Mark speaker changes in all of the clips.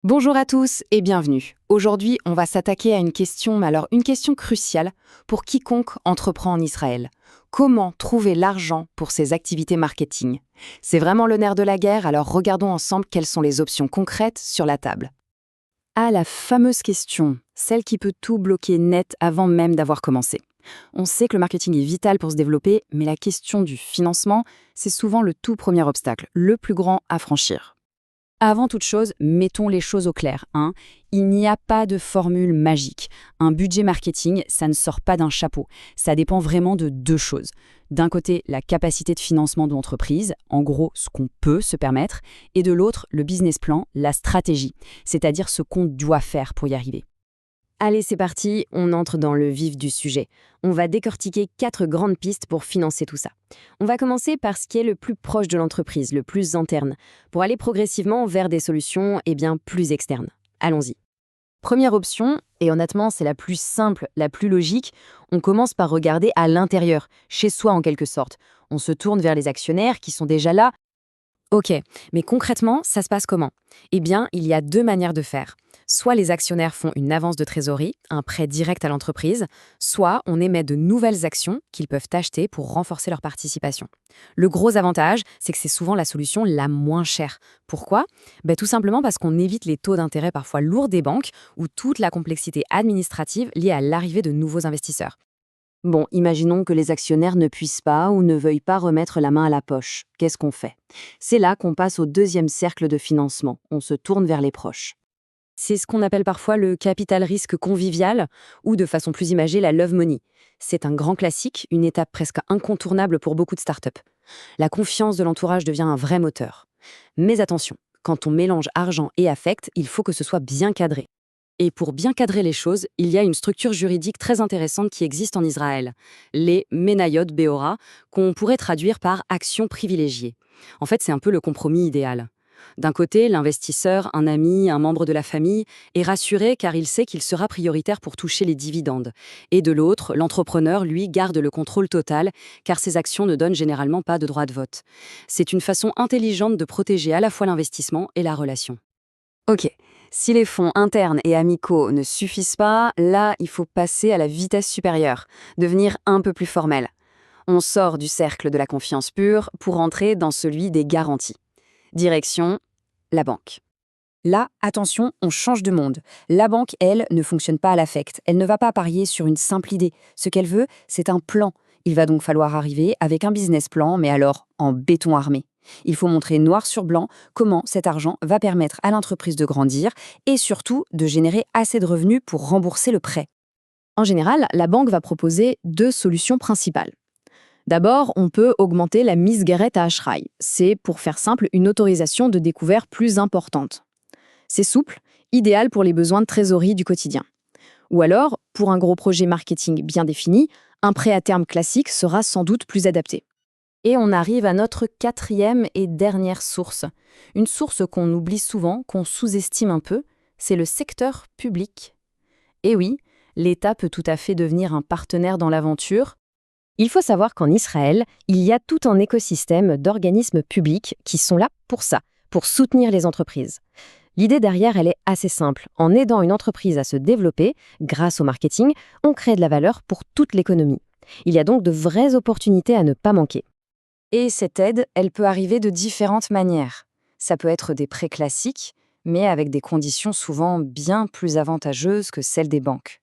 Speaker 1: Bonjour à tous et bienvenue. Aujourd'hui, on va s'attaquer à une question, mais alors une question cruciale pour quiconque entreprend en Israël. Comment trouver l'argent pour ses activités marketing? C'est vraiment le nerf de la guerre, alors regardons ensemble quelles sont les options concrètes sur la table. Ah, la fameuse question, celle qui peut tout bloquer net avant même d'avoir commencé. On sait que le marketing est vital pour se développer, mais la question du financement, c'est souvent le tout premier obstacle, le plus grand à franchir. Avant toute chose, mettons les choses au clair, hein. Il n'y a pas de formule magique. Un budget marketing, ça ne sort pas d'un chapeau. Ça dépend vraiment de deux choses. D'un côté, la capacité de financement de l'entreprise, en gros ce qu'on peut se permettre, et de l'autre, le business plan, la stratégie, c'est-à-dire ce qu'on doit faire pour y arriver. Allez, c'est parti, on entre dans le vif du sujet. On va décortiquer 4 grandes pistes pour financer tout ça. On va commencer par ce qui est le plus proche de l'entreprise, le plus interne, pour aller progressivement vers des solutions plus externes. Allons-y. Première option, et honnêtement c'est la plus simple, la plus logique, on commence par regarder à l'intérieur, chez soi en quelque sorte. On se tourne vers les actionnaires qui sont déjà là. Ok, mais concrètement, ça se passe comment? Eh bien, il y a deux manières de faire. Soit les actionnaires font une avance de trésorerie, un prêt direct à l'entreprise, soit on émet de nouvelles actions qu'ils peuvent acheter pour renforcer leur participation. Le gros avantage, c'est que c'est souvent la solution la moins chère. Pourquoi? Tout simplement parce qu'on évite les taux d'intérêt parfois lourds des banques ou toute la complexité administrative liée à l'arrivée de nouveaux investisseurs. Bon, imaginons que les actionnaires ne puissent pas ou ne veuillent pas remettre la main à la poche. Qu'est-ce qu'on fait? C'est là qu'on passe au deuxième cercle de financement. On se tourne vers les proches. C'est ce qu'on appelle parfois le capital risque convivial ou de façon plus imagée la love money. C'est un grand classique, une étape presque incontournable pour beaucoup de startups. La confiance de l'entourage devient un vrai moteur. Mais attention, quand on mélange argent et affect, il faut que ce soit bien cadré. Et pour bien cadrer les choses, il y a une structure juridique très intéressante qui existe en Israël, les Menayot Beora, qu'on pourrait traduire par actions privilégiées. En fait, c'est un peu le compromis idéal. D'un côté, l'investisseur, un ami, un membre de la famille, est rassuré car il sait qu'il sera prioritaire pour toucher les dividendes. Et de l'autre, l'entrepreneur, lui, garde le contrôle total car ses actions ne donnent généralement pas de droit de vote. C'est une façon intelligente de protéger à la fois l'investissement et la relation. Ok, si les fonds internes et amicaux ne suffisent pas, là, il faut passer à la vitesse supérieure, devenir un peu plus formel. On sort du cercle de la confiance pure pour entrer dans celui des garanties. Direction, la banque. Là, attention, on change de monde. La banque, elle, ne fonctionne pas à l'affect. Elle ne va pas parier sur une simple idée. Ce qu'elle veut, c'est un plan. Il va donc falloir arriver avec un business plan, mais alors en béton armé. Il faut montrer noir sur blanc comment cet argent va permettre à l'entreprise de grandir et surtout de générer assez de revenus pour rembourser le prêt. En général, la banque va proposer deux solutions principales. D'abord, on peut augmenter la mise garette à Ashraï. C'est, pour faire simple, une autorisation de découvert plus importante. C'est souple, idéal pour les besoins de trésorerie du quotidien. Ou alors, pour un gros projet marketing bien défini, un prêt à terme classique sera sans doute plus adapté. Et on arrive à notre quatrième et dernière source. Une source qu'on oublie souvent, qu'on sous-estime un peu, c'est le secteur public. Et oui, l'État peut tout à fait devenir un partenaire dans l'aventure. Il faut savoir qu'en Israël, il y a tout un écosystème d'organismes publics qui sont là pour ça, pour soutenir les entreprises. L'idée derrière, elle est assez simple. En aidant une entreprise à se développer, grâce au marketing, on crée de la valeur pour toute l'économie. Il y a donc de vraies opportunités à ne pas manquer. Et cette aide, elle peut arriver de différentes manières. Ça peut être des prêts classiques, mais avec des conditions souvent bien plus avantageuses que celles des banques.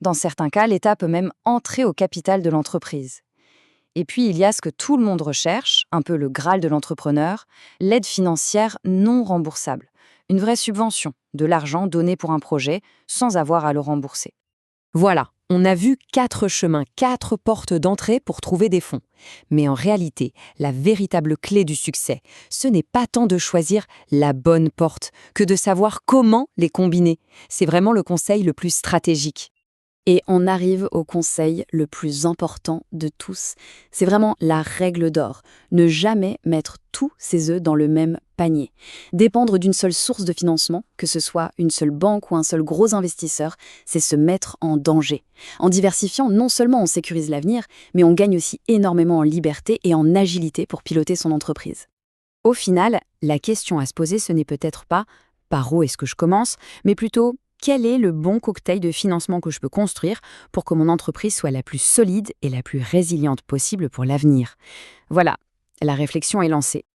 Speaker 1: Dans certains cas, l'État peut même entrer au capital de l'entreprise. Et puis, il y a ce que tout le monde recherche, un peu le Graal de l'entrepreneur, l'aide financière non remboursable. Une vraie subvention, de l'argent donné pour un projet, sans avoir à le rembourser. Voilà, on a vu 4 chemins, 4 portes d'entrée pour trouver des fonds. Mais en réalité, la véritable clé du succès, ce n'est pas tant de choisir la bonne porte que de savoir comment les combiner. C'est vraiment le conseil le plus stratégique. Et on arrive au conseil le plus important de tous. C'est vraiment la règle d'or. Ne jamais mettre tous ses œufs dans le même panier. Dépendre d'une seule source de financement, que ce soit une seule banque ou un seul gros investisseur, c'est se mettre en danger. En diversifiant, non seulement on sécurise l'avenir, mais on gagne aussi énormément en liberté et en agilité pour piloter son entreprise. Au final, la question à se poser, ce n'est peut-être pas
Speaker 2: par où est-ce que je commence, mais plutôt quel est le bon cocktail de financement que je peux construire pour que mon entreprise soit la plus solide et la plus résiliente possible pour l'avenir. Voilà, la réflexion est lancée.